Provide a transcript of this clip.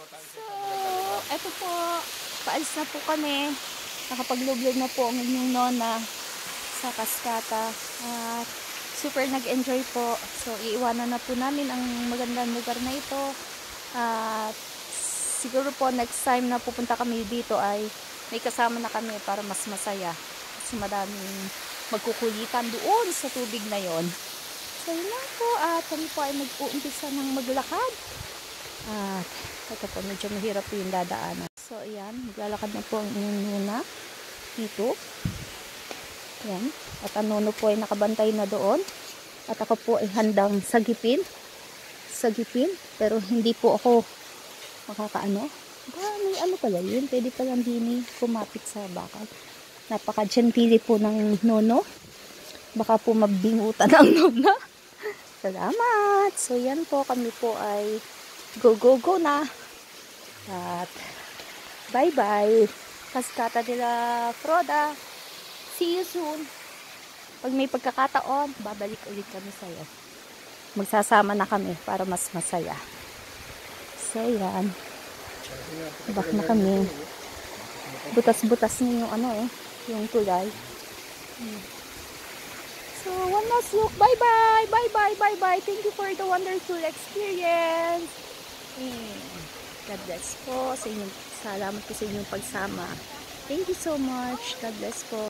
So, eto po, paalis na po kami. Nakapaglublog na po ang inyong nona sa Cascata. At super nag-enjoy po. So, iiwanan na po namin ang magandang lugar na ito. At siguro po next time na pupunta kami dito ay may kasama na kami para mas masaya. Kasi madaming magkukulitan doon sa tubig na yon. So, yun lang po. At kami po ay mag-uumpisa ng maglakad. At ito po, medyo mahirap po yung dadaanan. So, ayan. Maglalakad na po ang inyong nuna dito. Ayan. At ang nono po ay nakabantay na doon. At ako po ay handang sagipin. Pero hindi po ako makakaano. May ano pala yun. Pwede palang dini kumapit sa bakal. Napaka-gentili po ng nono. Baka po mabingutan ang nona. Salamat! So, yan po. Kami po ay go na. At bye-bye. Cascata de la Froda. See you soon. Pag may pagkakataon, babalik ulit kami sa'yo. Magsasama na kami para mas masaya. So, yan. Back na kami. Butas-butas niyo yung ano yung tulay. So, one last look. Bye-bye! Bye-bye! Thank you for the wonderful experience. God bless po sa inyong, salamat po sa inyong pagsama. Thank you so much. God bless po.